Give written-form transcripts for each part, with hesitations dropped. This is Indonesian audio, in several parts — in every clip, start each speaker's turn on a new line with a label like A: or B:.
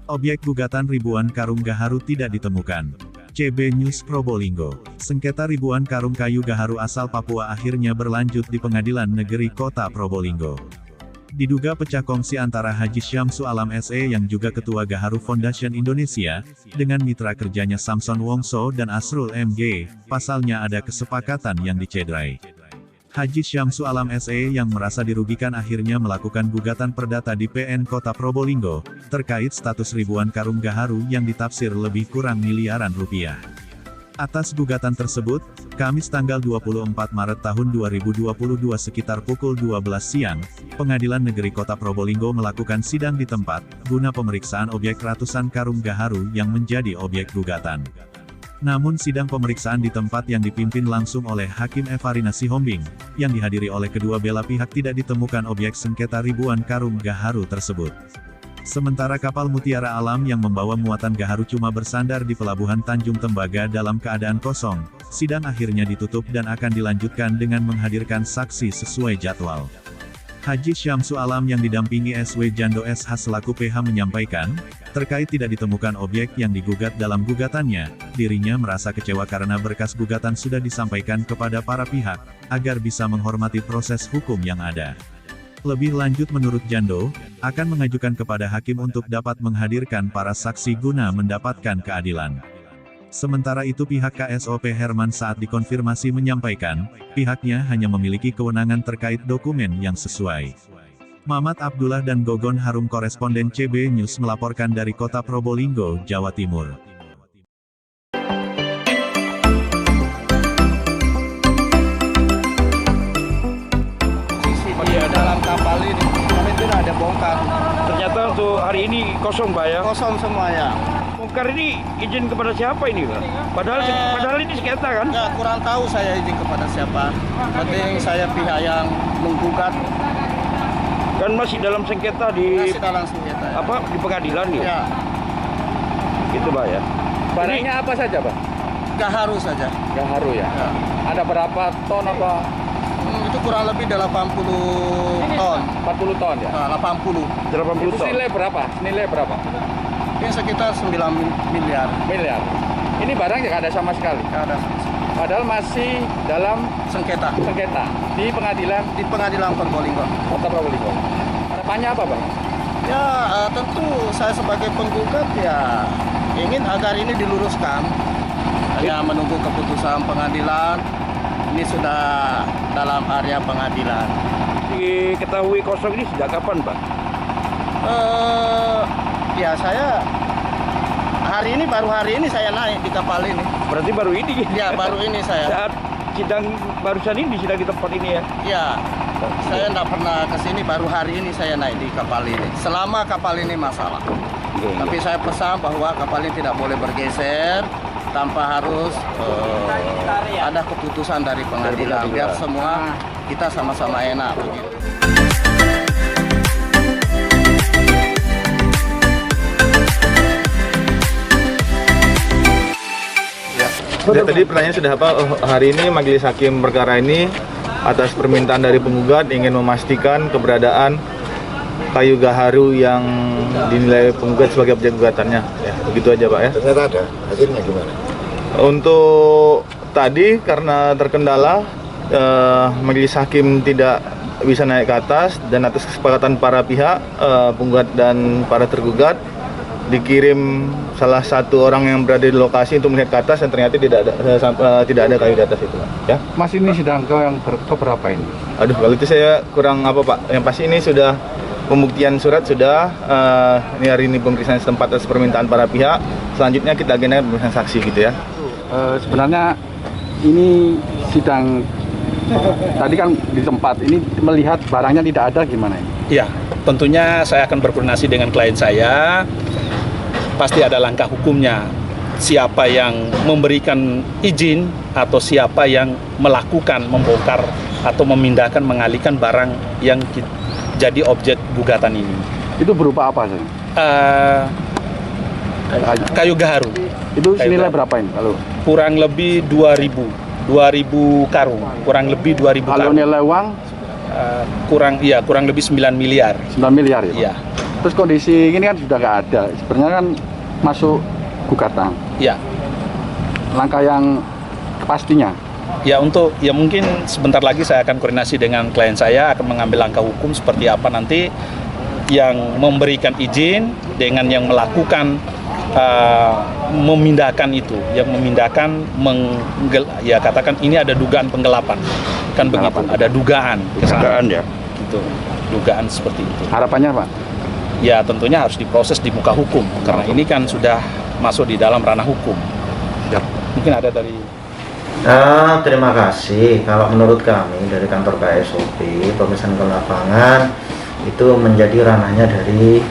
A: Objek gugatan ribuan karung gaharu tidak ditemukan. CB News Probolinggo. Sengketa ribuan karung kayu gaharu asal Papua akhirnya berlanjut di Pengadilan Negeri Kota Probolinggo. Diduga pecah kongsi antara Haji Syamsu Alam SE yang juga Ketua Gaharu Foundation Indonesia, dengan mitra kerjanya Samson Wongso dan Asrul MG, pasalnya ada kesepakatan yang dicederai. Haji Syamsu Alam SE yang merasa dirugikan akhirnya melakukan gugatan perdata di PN Kota Probolinggo, terkait status ribuan karung gaharu yang ditafsir lebih kurang miliaran rupiah. Atas gugatan tersebut, Kamis tanggal 24 Maret tahun 2022 sekitar pukul 12 siang, Pengadilan Negeri Kota Probolinggo melakukan sidang di tempat, guna pemeriksaan objek ratusan karung gaharu yang menjadi objek gugatan. Namun sidang pemeriksaan di tempat yang dipimpin langsung oleh Hakim Evarina Sihombing, yang dihadiri oleh kedua belah pihak tidak ditemukan objek sengketa ribuan karung gaharu tersebut. Sementara kapal Mutiara Alam yang membawa muatan gaharu cuma bersandar di Pelabuhan Tanjung Tembaga dalam keadaan kosong, sidang akhirnya ditutup dan akan dilanjutkan dengan menghadirkan saksi sesuai jadwal. Haji Syamsu Alam yang didampingi SW Jando SH selaku PH menyampaikan, terkait tidak ditemukan objek yang digugat dalam gugatannya, dirinya merasa kecewa karena berkas gugatan sudah disampaikan kepada para pihak, agar bisa menghormati proses hukum yang ada. Lebih lanjut menurut Jando, akan mengajukan kepada hakim untuk dapat menghadirkan para saksi guna mendapatkan keadilan. Sementara itu pihak KSOP Herman saat dikonfirmasi menyampaikan, pihaknya hanya memiliki kewenangan terkait dokumen yang sesuai. Mamat Abdullah dan Gogon Harum koresponden CB News melaporkan dari Kota Probolinggo, Jawa Timur.
B: Dalam kapal ini, kami tidak ada bongkar.
C: Ternyata untuk hari ini kosong Pak ya?
B: Kosong semuanya.
C: Bongkar ini izin kepada siapa ini Pak? Padahal ini sengketa kan?
B: Ya kurang tahu saya izin kepada siapa. Penting saya pihak yang menggugat.
C: Kan masih dalam sengketa di
B: Masih dalam sengketa. Ya.
C: apa di pengadilan ya?
B: Ya.
C: Gitu Pak ya.
D: Barangnya apa saja Pak?
B: Gaharu saja.
D: Gaharu ya?
B: Ya.
D: Ada berapa ton apa?
B: Itu kurang lebih 80 ton.
D: 40 ton ya?
B: Nah, 80.
C: 80
D: Itu
C: ton.
D: Nilai berapa?
B: Ini sekitar 9 miliar.
D: Miliar. Ini barang nggak ada sama sekali.
B: Nggak ada
D: Padahal masih dalam
B: sengketa
D: sengketa di pengadilan
B: di Pengadilan Probolinggo.
D: Kota Probolinggo. Harapannya apa Bang?
B: Ya tentu saya sebagai penggugat ya ingin agar ini diluruskan. Hanya menunggu keputusan pengadilan. Ini sudah dalam area pengadilan.
C: Diketahui kosong ini sejak kapan Pak?
B: Ya saya baru hari ini saya naik di kapal ini.
C: Berarti baru ini?
B: Ya baru ini saya.
C: Saat sidang barusan ini sidang di tempat ini ya?
B: Ya saya tidak pernah ke sini, baru hari ini saya naik di kapal ini. Selama kapal ini masalah. Tapi saya pesan bahwa kapal ini tidak boleh bergeser tanpa harus ada keputusan dari pengadilan, biar semua kita sama-sama enak begitu.
E: Ya, tadi pertanyaan sudah apa? Hari ini Majelis Hakim perkara ini atas permintaan dari penggugat ingin memastikan keberadaan kayu gaharu yang dinilai penggugat sebagai objek gugatannya. Ya, begitu aja Pak ya.
F: Ternyata ada, hasilnya gimana?
E: Untuk tadi karena terkendala, Majelis Hakim tidak bisa naik ke atas dan atas kesepakatan para pihak, penggugat dan para tergugat, dikirim salah satu orang yang berada di lokasi untuk melihat ke atas dan ternyata tidak ada kayu di atas itu, ya.
D: Mas ini sidang yang keberapa ini?
E: Aduh, kalau itu saya kurang apa Pak. Yang pasti ini sudah pembuktian surat sudah. Ini hari ini pemeriksaan setempat atas permintaan para pihak. Selanjutnya kita agendakan pemeriksaan saksi gitu ya.
D: Sebenarnya ini sidang tadi kan di tempat ini melihat barangnya tidak ada, gimana ini?
G: Ya, tentunya saya akan berkoordinasi dengan klien saya. Pasti ada langkah hukumnya. Siapa yang memberikan izin atau siapa yang melakukan, membongkar atau memindahkan, mengalihkan barang yang jadi objek gugatan ini.
D: Itu berupa apa sih?
G: Kayu gaharu.
D: Itu senilai berapa ini kalau?
G: Kurang lebih 2.000 karung, kurang lebih 2.000
D: Kalau
G: karung.
D: nilai uang
G: Kurang lebih 9 miliar.
D: 9 miliar ya Pak?
G: Iya.
D: Terus kondisi ini kan sudah nggak ada. Sebenarnya kan masuk gugatan.
G: Ya,
D: Langkah yang pastinya.
G: ya mungkin sebentar lagi saya akan koordinasi dengan klien saya, akan mengambil langkah hukum seperti apa nanti yang memberikan izin dengan yang melakukan memindahkan itu, yang memindahkan ya katakan ini ada dugaan penggelapan, kan begitu, ada dugaan
C: ya.
G: gitu, dugaan seperti itu.
D: Harapannya Pak?
G: Ya tentunya harus diproses di muka hukum karena ini kan sudah masuk di dalam ranah hukum. Mungkin ada dari
F: terima kasih. Kalau menurut kami dari kantor KSOP, pemeriksaan ke lapangan itu menjadi ranahnya dari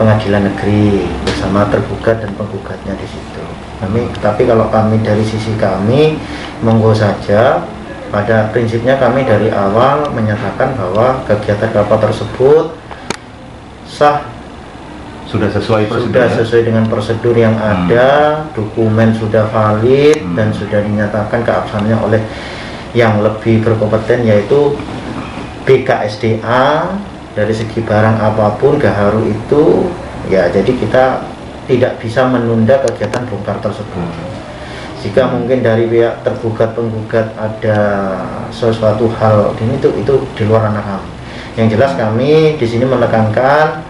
F: pengadilan negeri bersama tergugat dan penggugatnya di situ. Tapi kalau kami dari sisi kami, monggo saja. Pada prinsipnya kami dari awal menyatakan bahwa kegiatan kapal tersebut sah, sudah sesuai dengan prosedur yang ada, dokumen sudah valid dan sudah dinyatakan keabsahannya oleh yang lebih berkompeten yaitu BKSDA. Dari segi barang apapun Gaharu itu ya, jadi kita tidak bisa menunda kegiatan bongkar tersebut. Jika mungkin dari pihak tergugat penggugat ada sesuatu hal ini itu di luar ranah kami. Yang jelas kami di sini menekankan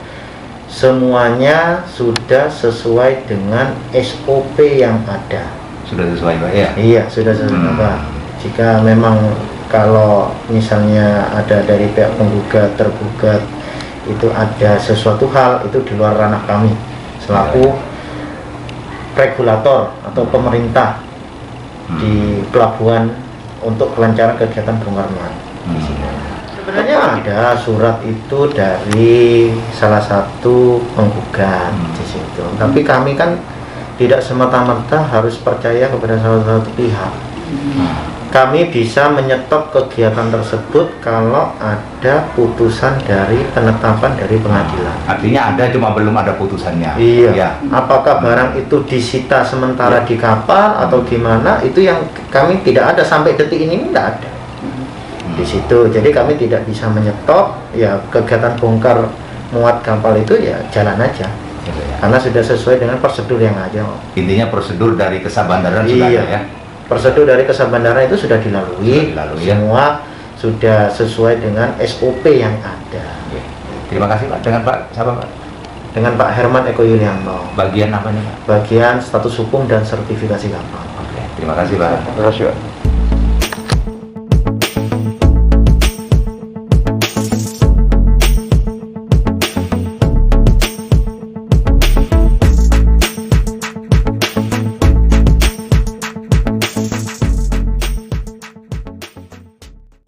F: semuanya sudah sesuai dengan SOP yang ada.
H: Sudah sesuai Pak ya?
F: Iya, sudah sesuai Pak. Jika memang kalau misalnya ada dari pihak penggugat tergugat itu ada sesuatu hal itu di luar ranah kami selaku regulator atau pemerintah di pelabuhan untuk kelancaran kegiatan bongkar muat. Sebenarnya ada surat itu dari salah satu penggugat di situ. Tapi kami kan tidak semata-mata harus percaya kepada salah satu pihak. Kami bisa menyetop kegiatan tersebut kalau ada putusan dari penetapan dari pengadilan.
H: Artinya ada, cuma belum ada putusannya.
F: Iya.
H: Ya.
F: Apakah barang itu disita sementara di kapal atau gimana? Itu yang kami tidak ada sampai detik ini, tidak ada di situ. Jadi kami tidak bisa menyetop ya kegiatan bongkar muat kapal itu ya jalan aja. Karena sudah sesuai dengan prosedur yang ada.
H: Intinya prosedur dari Kesah Bandaran sudah ada ya.
F: Prosedur dari Kesah Bandaran itu sudah dilalui,
H: ya.
F: Semua sudah sesuai dengan SOP yang ada.
H: Terima kasih Pak. Dengan Pak siapa Pak?
F: Dengan Pak Herman Eko Yulianto.
H: Bagian apa nih Pak?
F: Bagian status hukum dan sertifikasi kapal.
H: Oke, terima kasih Pak.
D: Terima kasih Pak.